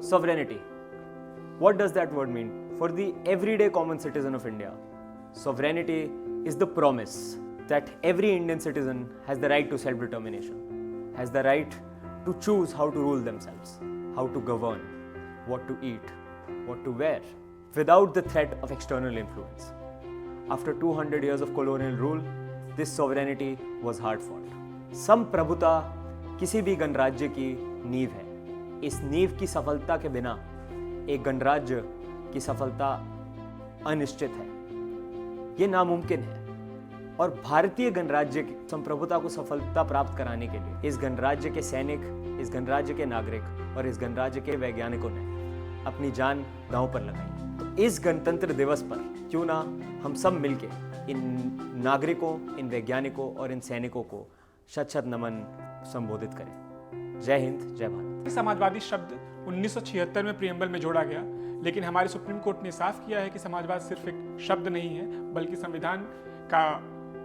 Sovereignty. What does that word mean? For the everyday common citizen of India, sovereignty is the promise that every Indian citizen has the right to self-determination, has the right to choose how to rule themselves, how to govern, what to eat, what to wear, without the threat of external influence. After 200 years of colonial rule, this sovereignty was hard fought. संप्रभुता किसी भी गणराज्य की नींव है. इस नींव की सफलता के बिना एक गणराज्य की सफलता अनिश्चित है, ये नामुमकिन है. और भारतीय गणराज्य की संप्रभुता को सफलता प्राप्त कराने के लिए इस गणराज्य के सैनिक, इस गणराज्य के नागरिक और इस गणराज्य के वैज्ञानिकों ने अपनी जान दांव पर लगाई. तो इस गणतंत्र दिवस पर क्यों ना हम सब मिलके इन नागरिकों, इन वैज्ञानिकों और इन सैनिकों को शत-शत नमन संबोधित करें. जय हिंद, जय भारत. समाजवादी शब्द 1976 में प्रियम्बल में जोड़ा गया, लेकिन हमारे सुप्रीम कोर्ट ने साफ किया है कि समाजवाद सिर्फ एक शब्द नहीं है, बल्कि संविधान का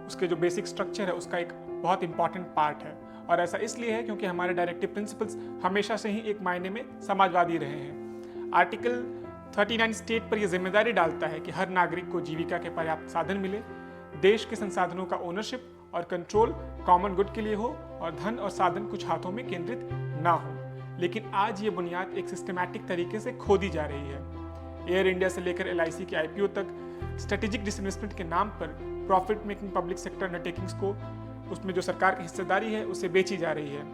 उसके जो बेसिक स्ट्रक्चर है उसका एक बहुत इंपॉर्टेंट पार्ट है. और ऐसा इसलिए है क्योंकि हमारे डायरेक्टिव प्रिंसिपल्स हमेशा से ही एक मायने में समाजवादी रहे हैं. आर्टिकल 39 स्टेट पर यह जिम्मेदारी डालता है कि हर नागरिक को जीविका के पर्याप्त साधन मिले, देश के संसाधनों का ओनरशिप और कंट्रोल कॉमन गुड के लिए हो और धन और साधन कुछ हाथों में केंद्रित ना हो. लेकिन आज ये बुनियाद एक सिस्टमैटिक तरीके से खोदी जा रही है. एयर इंडिया से लेकर LIC के IPO तक स्ट्रेटेजिक डिसइन्वेस्टमेंट के नाम पर profit making public sector undertakings को, उसमें जो सरकार की हिस्सेदारी है उसे बेची जा रही है.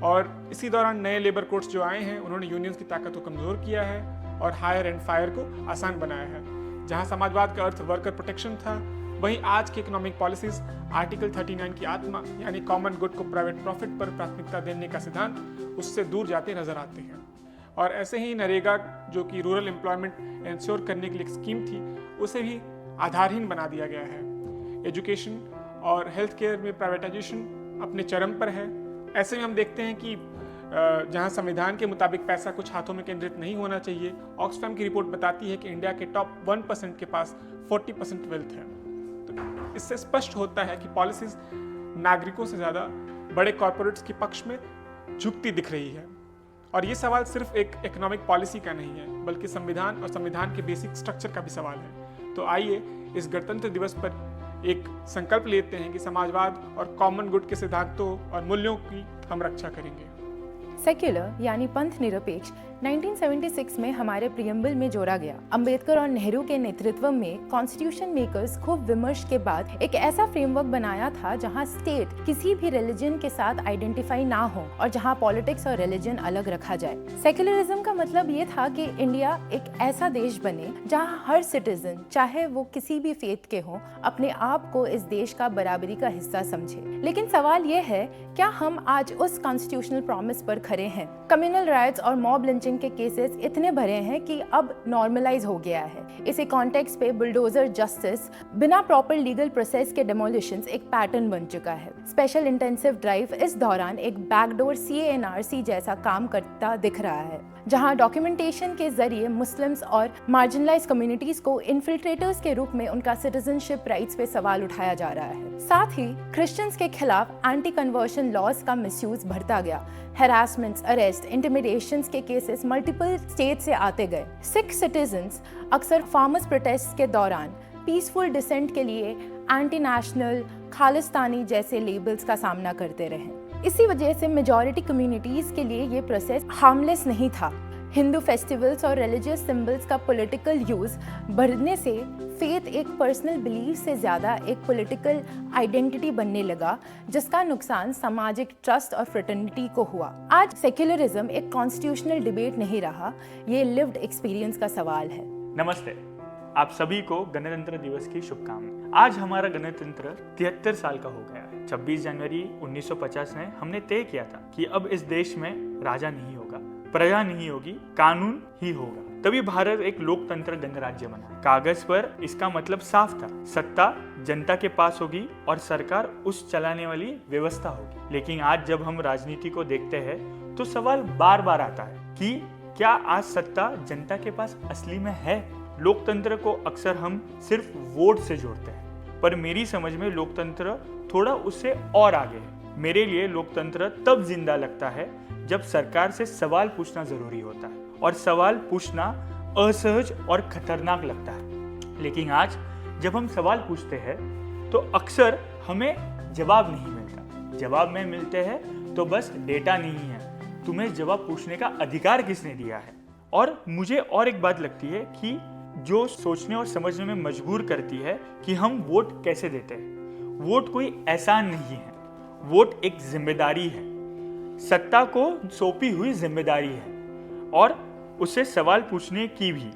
और इसी दौरान नए लेबर कोड्स जो आए हैं उन्होंने यूनियंस की ताकत को कमज़ोर किया है और हायर एंड फायर को आसान बनाया है. जहां समाजवाद का अर्थ वर्कर प्रोटेक्शन था, वहीं आज की इकोनॉमिक पॉलिसीज आर्टिकल 39 की आत्मा यानी कॉमन गुड को प्राइवेट प्रॉफिट पर प्राथमिकता देने का सिद्धांत उससे दूर जाते नजर आते हैं. और ऐसे ही नरेगा जो कि रूरल एम्प्लॉयमेंट इंश्योर करने के लिए एक स्कीम थी, उसे भी आधारहीन बना दिया गया है. एजुकेशन और हेल्थ केयर में प्राइवेटाइजेशन अपने चरम पर है. ऐसे में हम देखते हैं कि जहां संविधान के मुताबिक पैसा कुछ हाथों में केंद्रित नहीं होना चाहिए, ऑक्सफैम की रिपोर्ट बताती है कि इंडिया के टॉप 1% के पास 40% वेल्थ है. तो इससे स्पष्ट होता है कि पॉलिसीज नागरिकों से ज़्यादा बड़े कॉरपोरेट्स के पक्ष में झुकती दिख रही है. और ये सवाल सिर्फ एक इकोनॉमिक पॉलिसी का नहीं है, बल्कि संविधान और संविधान के बेसिक स्ट्रक्चर का भी सवाल है. तो आइए इस गणतंत्र दिवस पर एक संकल्प लेते हैं कि समाजवाद और कॉमन गुड के सिद्धांतों और मूल्यों की हम रक्षा करेंगे. सेक्युलर यानी पंथ निरपेक्ष 1976 में हमारे प्रियम्बल में जोड़ा गया. अंबेडकर और नेहरू के नेतृत्व में कॉन्स्टिट्यूशन मेकर्स खूब विमर्श के बाद एक ऐसा फ्रेमवर्क बनाया था जहां स्टेट किसी भी रिलीजन के साथ आइडेंटिफाई ना हो और जहां पॉलिटिक्स और रिलीजन अलग रखा जाए. सेक्युलरिज्म का मतलब ये था कि इंडिया एक ऐसा देश बने जहां हर सिटीजन, चाहे वो किसी भी फेथ के हो, अपने आप को इस देश का बराबरी का हिस्सा समझे. लेकिन सवाल ये है, क्या हम आज उस कॉन्स्टिट्यूशनल प्रॉमिस पर खरे हैं? कम्युनल राइट्स और मॉब लिंचिंग के केसेस इतने भरे हैं कि अब नॉर्मलाइज हो गया है. इसी कॉन्टेक्स्ट पे बुलडोजर जस्टिस, बिना प्रॉपर लीगल प्रोसेस के डेमोलिशंस एक पैटर्न बन चुका है. स्पेशल इंटेंसिव ड्राइव इस दौरान एक बैकडोर CANRC जैसा काम करता दिख रहा है, जहां डॉक्यूमेंटेशन के जरिए मुस्लिम्स और मार्जिनलाइज कम्युनिटीज को इन्फिल्ट्रेटर्स के रूप में उनका सिटीजनशिप राइट्स पे सवाल उठाया जा रहा है. साथ ही क्रिश्चियंस के खिलाफ एंटी कन्वर्शन लॉज का मिसयूज बढ़ता गया. हैरासमेंट्स, अरेस्ट, इंटिमिडेशंस के केसेस मल्टीपल स्टेट से आते गए. सिख सिटीजन्स अक्सर फार्मर्स प्रोटेस्ट के दौरान पीसफुल डिसेंट के लिए एंटी नेशनल, खालिस्तानी जैसे लेबल्स का सामना करते रहे. इसी वजह से मेजॉरिटी कम्युनिटीज के लिए ये प्रोसेस हार्मलेस नहीं था. हिंदू फेस्टिवल्स और रिलीजियस सिंबल्स का पॉलिटिकल यूज बढ़ने से फेथ एक पर्सनल बिलीफ से ज़्यादा एक पॉलिटिकल आइडेंटिटी बनने लगा, जिसका नुकसान सामाजिक ट्रस्ट और फ्रेटर्निटी को हुआ. आज सेक्युलरिज्म एक कॉन्स्टिट्यूशनल डिबेट नहीं रहा, ये लिव्ड एक्सपीरियंस का सवाल है. नमस्ते, आप सभी को गणतंत्र दिवस की शुभकामनाएं. आज हमारा गणतंत्र 73 साल का हो गया है. 26 जनवरी 1950 में हमने तय किया था कि अब इस देश में राजा नहीं होगा, प्रजा नहीं होगी, कानून ही होगा. तभी भारत एक लोकतंत्र गणराज्य बना. कागज पर इसका मतलब साफ था, सत्ता जनता के पास होगी और सरकार उस चलाने वाली व्यवस्था होगी. लेकिन आज जब हम राजनीति को देखते हैं तो सवाल बार बार आता है कि क्या आज सत्ता जनता के पास असली में है? लोकतंत्र को अक्सर हम सिर्फ वोट से जोड़ते हैं, पर मेरी समझ में लोकतंत्र थोड़ा उससे और आगे है. मेरे लिए लोकतंत्र तब जिंदा लगता है जब सरकार से सवाल पूछना जरूरी होता है और सवाल पूछना असहज और खतरनाक लगता है। लेकिन आज जब हम सवाल पूछते हैं तो अक्सर हमें जवाब नहीं मिलता। जवाब में मिलते हैं तो बस डेटा नहीं है। तुम्हें जवाब पूछने का अधिकार किसने दिया है? और मुझे और एक बात लगती है कि जो सोचने और समझने में मजबूर करती है कि हम वोट कैसे देते हैं। वोट कोई एहसान नहीं है, वोट एक जिम्मेदारी है, सत्ता को सौंपी हुई जिम्मेदारी है और उसे सवाल पूछने की भी।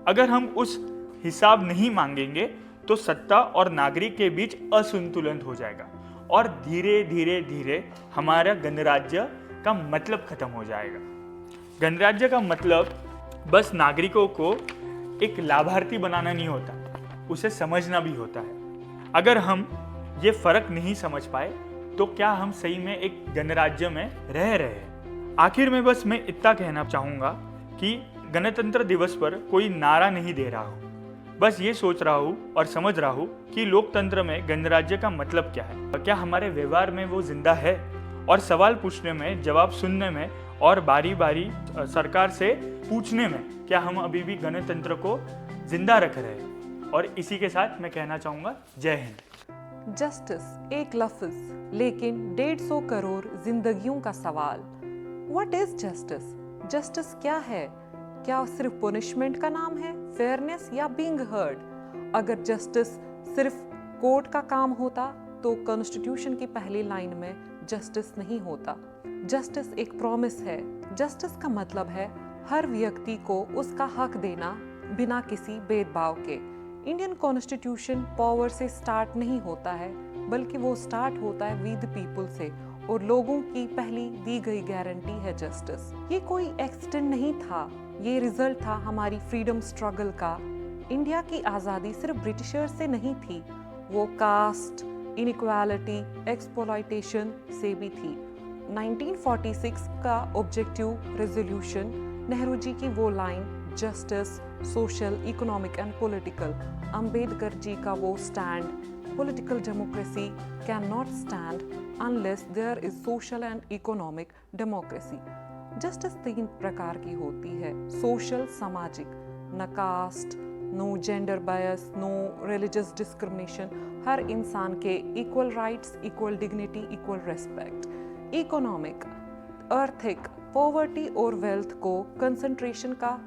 अगर हम उस हिसाब नहीं मांगेंगे तो सत्ता और नागरिक के बीच असंतुलन हो जाएगा और धीरे धीरे धीरे हमारा गणराज्य का मतलब खत्म हो जाएगा। गणराज्य का मतलब बस नागरिकों को एक लाभार्थी बनाना नहीं होता, उसे समझना भी होता है। अगर हम ये फर्क नहीं समझ पाए तो क्या हम सही में एक गणराज्य में रह रहे हैं? आखिर में बस मैं इतना कहना चाहूँगा कि गणतंत्र दिवस पर कोई नारा नहीं दे रहा हूँ, बस ये सोच रहा हूँ और समझ रहा हूँ कि लोकतंत्र में गणराज्य का मतलब क्या है, क्या हमारे व्यवहार में वो जिंदा है, और सवाल पूछने में, जवाब सुनने में और बारी बारी सरकार से पूछने में क्या हम अभी भी गणतंत्र को जिंदा रख रहे हैं। और इसी के साथ मैं कहना चाहूँगा जय हिंद। जस्टिस एक लफ्ज लेकिन 150 करोड़ जिंदगियों का सवाल। What is justice? जस्टिस क्या है? क्या सिर्फ पनिशमेंट का नाम है, फेयरनेस या बीइंग हर्ड? अगर जस्टिस सिर्फ कोर्ट का काम होता तो कॉन्स्टिट्यूशन की पहली लाइन में जस्टिस नहीं होता। जस्टिस एक प्रॉमिस है। जस्टिस का मतलब है हर व्यक्ति को उसका हक देना बिना किसी भेदभाव के। इंडियन कॉन्स्टिट्यूशन पावर से स्टार्ट नहीं होता है, बल्कि वो स्टार्ट होता है वी द पीपल से, और लोगों की पहली दी गई गारंटी है जस्टिस। ये कोई एक्सीडेंट नहीं था, ये रिजल्ट था हमारी फ्रीडम स्ट्रगल का। इंडिया की आज़ादी सिर्फ ब्रिटिशर से नहीं थी, वो कास्ट, इनइक्वालिटी, एक्सप्लॉयटेशन से भी थी। 1946 का ऑब्जेक्टिव रेजोल्यूशन, नेहरू जी की वो line, justice, social, economic and political, Ambedkar ji का वो stand, political democracy can not stand unless there is social and economic democracy. Justice 3 प्रकार की होती है। सोशल, सामाजिक, न caste, no gender bias, no religious discrimination, हर इंसान के equal rights, equal dignity, equal respect. Economic, आर्थिक, पॉवर्टी और वेल्थ को कंसंट्रेशन का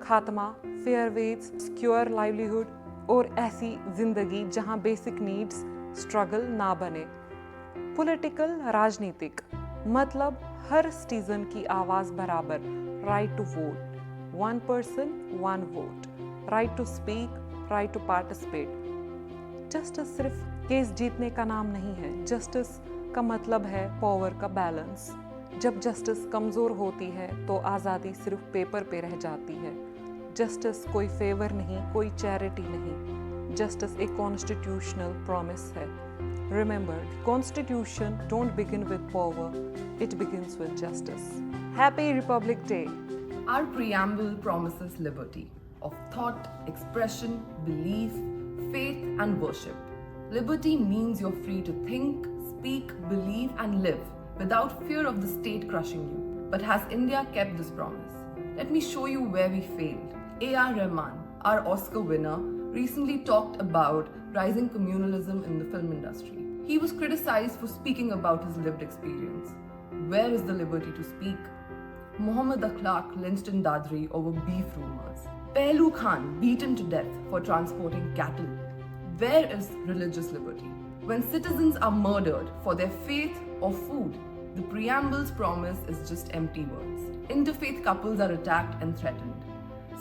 खात्मा, फेयर वेज, सिक्योर लाइवलीहुड और ऐसी जिंदगी जहां बेसिक नीड्स स्ट्रगल ना बने। पॉलिटिकल, राजनीतिक, मतलब हर सिटीजन की आवाज बराबर, right to vote, 1 person 1 vote, right to speak, right to participate. Justice सिर्फ केस जीतने का नाम नहीं है। जस्टिस का मतलब है पावर का बैलेंस। जब जस्टिस कमज़ोर होती है तो आज़ादी सिर्फ पेपर पे रह जाती है। जस्टिस कोई फेवर नहीं, कोई चैरिटी नहीं। जस्टिस एक कॉन्स्टिट्यूशनल प्रॉमिस है। Remember, the Constitution don't begin with power, it begins with justice. Happy Republic Day! Our preamble promises liberty of thought, expression, belief, faith, and worship. Liberty means you're free to think, speak, believe, and live without fear of the state crushing you. But has India kept this promise? Let me show you where we failed. A.R. Rahman, our Oscar winner, recently talked about rising communalism in the film industry. He was criticized for speaking about his lived experience. Where is the liberty to speak? Mohammed Akhlaq lynched in Dadri over beef rumors. Pehlu Khan beaten to death for transporting cattle. Where is religious liberty? When citizens are murdered for their faith or food, the preamble's promise is just empty words. Interfaith couples are attacked and threatened.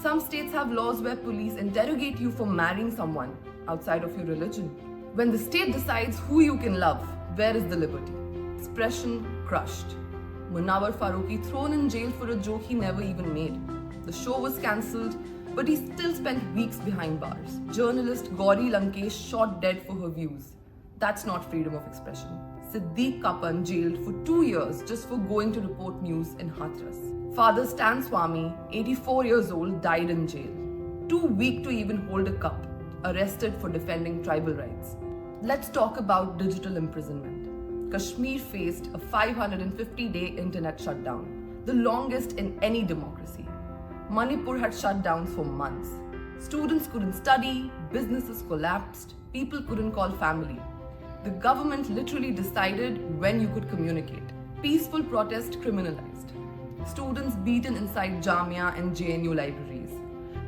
Some states have laws where police interrogate you for marrying someone outside of your religion. When the state decides who you can love, where is the liberty? Expression crushed. Munawar Farooqi thrown in jail for a joke he never even made. The show was cancelled, but he still spent weeks behind bars. Journalist Gauri Lankesh shot dead for her views. That's not freedom of expression. Siddiq Kapan jailed for 2 years just for going to report news in Hathras. Father Stan Swami, 84 years old, died in jail. Too weak to even hold a cup, arrested for defending tribal rights. Let's talk about digital imprisonment. Kashmir faced a 550-day internet shutdown, the longest in any democracy. Manipur had shutdowns for months. Students couldn't study, businesses collapsed, people couldn't call family. The government literally decided when you could communicate. Peaceful protest criminalized. Students beaten inside Jamia and JNU libraries.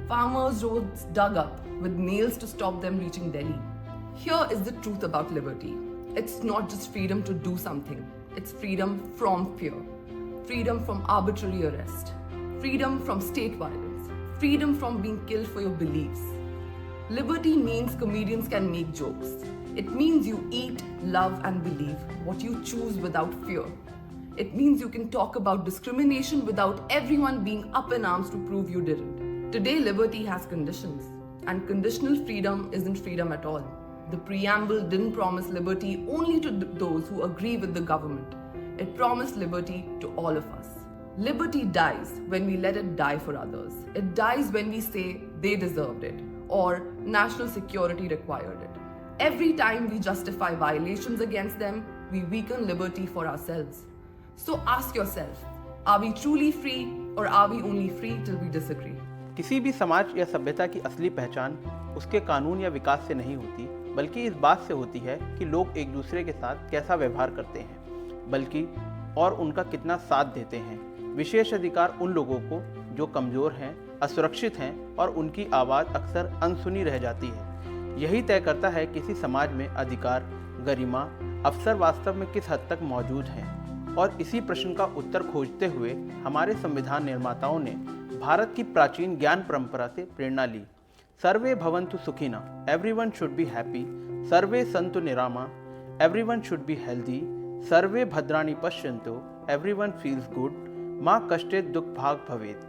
Farmers' roads dug up with nails to stop them reaching Delhi. Here is the truth about liberty. It's not just freedom to do something. It's freedom from fear. Freedom from arbitrary arrest. Freedom from state violence. Freedom from being killed for your beliefs. Liberty means comedians can make jokes. It means you eat, love, and believe what you choose without fear. It means you can talk about discrimination without everyone being up in arms to prove you didn't. Today, liberty has conditions, and conditional freedom isn't freedom at all. The preamble didn't promise liberty only to those who agree with the government. It promised liberty to all of us. Liberty dies when we let it die for others. It dies when we say they deserved it or national security required it. Every time we justify violations against them, we weaken liberty for ourselves. So ask yourself, are we truly free or are we only free till we disagree? किसी भी समाज या सभ्यता की असली पहचान उसके कानून या विकास से नहीं होती, बल्कि इस बात से होती है कि लोग एक दूसरे के साथ कैसा व्यवहार करते हैं, बल्कि और उनका कितना साथ देते हैं। विशेष अधिकार उन लोगों को जो कमज़ोर हैं, असुरक्षित हैं और उनकी आवाज़ अक्सर अनसुनी रह जाती है। यही तय करता है किसी समाज में अधिकार, गरिमा, अवसर वास्तव में किस हद तक मौजूद हैं। और इसी प्रश्न का उत्तर खोजते हुए हमारे संविधान निर्माताओं ने भारत की प्राचीन ज्ञान परंपरा से प्रेरणा ली। सर्वे भवन्तु सुखिनः, एवरीवन शुड बी हैप्पी, सर्वे सन्तु निरामा, एवरीवन शुड बी हेल्दी, सर्वे भद्राणि पश्यन्तु, एवरीवन फील्स गुड, माँ कष्टेत दुख भाग भवेत्,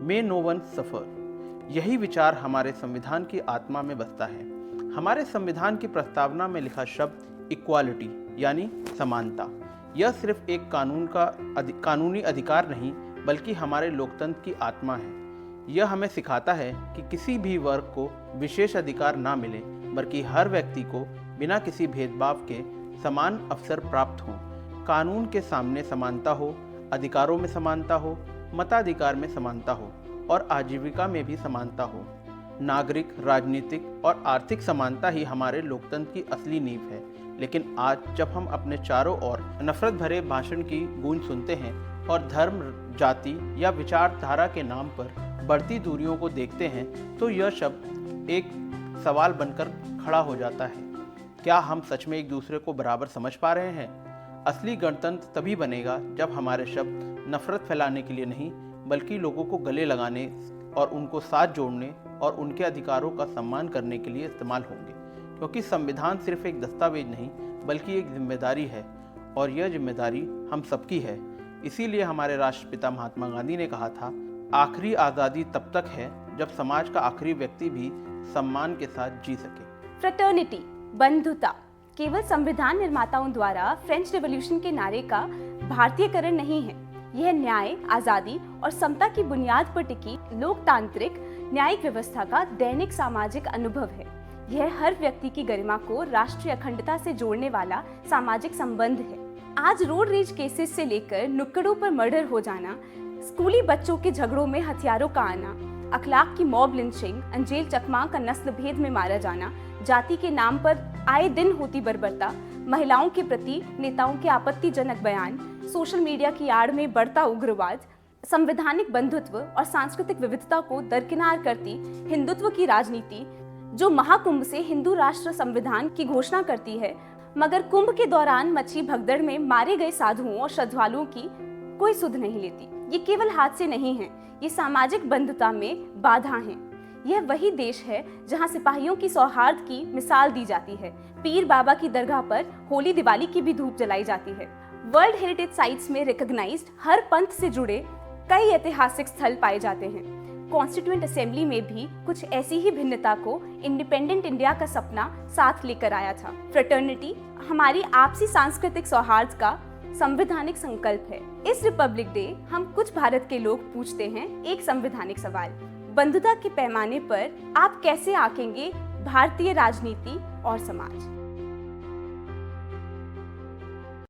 मे नो वन सफर। यही विचार हमारे संविधान की आत्मा में बसता है। हमारे संविधान की प्रस्तावना में लिखा शब्द इक्वालिटी यानी समानता, यह सिर्फ एक कानूनी अधिकार नहीं बल्कि हमारे लोकतंत्र की आत्मा है। यह हमें सिखाता है कि किसी भी वर्ग को विशेष अधिकार ना मिले, बल्कि हर व्यक्ति को बिना किसी भेदभाव के समान अवसर प्राप्त हों। कानून के सामने समानता हो, अधिकारों में समानता हो, मताधिकार में समानता हो और आजीविका में भी समानता हो। नागरिक, राजनीतिक और आर्थिक समानता ही हमारे लोकतंत्र की असली नींव है। लेकिन आज जब हम अपने चारों ओर नफरत भरे भाषण की गूंज सुनते हैं और धर्म, जाति या विचारधारा के नाम पर बढ़ती दूरियों को देखते हैं, तो यह शब्द एक सवाल बनकर खड़ा हो जाता है। क्या हम सच में एक दूसरे को बराबर समझ पा रहे हैं? असली गणतंत्र तभी बनेगा जब हमारे शब्द नफरत फैलाने के लिए नहीं, बल्कि लोगों को गले लगाने और उनको साथ जोड़ने और उनके अधिकारों का सम्मान करने के लिए इस्तेमाल होंगे। क्योंकि संविधान सिर्फ एक दस्तावेज नहीं, बल्कि एक जिम्मेदारी है और यह जिम्मेदारी हम सबकी है। इसीलिए हमारे राष्ट्रपिता महात्मा गांधी ने कहा था, आखिरी आज़ादी तब तक है जब समाज का आखिरी व्यक्ति भी सम्मान के साथ जी सके। फ्रेटर्निटी, बंधुता, केवल संविधान निर्माताओं द्वारा फ्रेंच रिवॉल्यूशन के नारे का भारतीयकरण नहीं है। यह न्याय, आज़ादी और समता की बुनियाद पर टिकी लोकतांत्रिक न्यायिक व्यवस्था का दैनिक सामाजिक अनुभव है। यह हर व्यक्ति की गरिमा को राष्ट्रीय अखंडता से जोड़ने वाला सामाजिक संबंध है। आज रोड रेज केसेस से लेकर नुक्कड़ों पर मर्डर हो जाना, स्कूली बच्चों के झगड़ों में हथियारों का आना, अखलाक की मॉब लिंचिंग, अंजेल चकमा का नस्ल भेद में मारा जाना, जाति के नाम पर आए दिन होती बर्बरता, महिलाओं के प्रति नेताओं के आपत्तिजनक बयान, सोशल मीडिया की आड़ में बढ़ता उग्रवाद, संवैधानिक बंधुत्व और सांस्कृतिक विविधता को दरकिनार करती हिंदुत्व की राजनीति, जो महाकुंभ से हिंदू राष्ट्र संविधान की घोषणा करती है, मगर कुंभ के दौरान मची भगदड़ में मारे गए साधुओं और श्रद्धालुओं की कोई सुध नहीं लेती। ये केवल हादसे नहीं हैं, ये सामाजिक बंधुता में बाधा हैं। यह वही देश है जहां सिपाहियों की सौहार्द की मिसाल दी जाती है, पीर बाबा की दरगाह पर होली दिवाली की भी धूप जलाई जाती है। वर्ल्ड हेरिटेज साइट्स में रिकॉग्नाइज्ड हर पंथ से जुड़े कई ऐतिहासिक स्थल पाए जाते हैं। कॉन्स्टिट्यूएंट असेंबली में भी कुछ ऐसी ही भिन्नता को इंडिपेंडेंट इंडिया का सपना साथ लेकर आया था। फ्रेटर्निटी हमारी आपसी सांस्कृतिक सौहार्द का संवैधानिक संकल्प है। इस रिपब्लिक डे हम कुछ भारत के लोग पूछते हैं एक संवैधानिक सवाल, बंधुता के पैमाने पर आप कैसे आंकेंगे भारतीय राजनीति और समाज?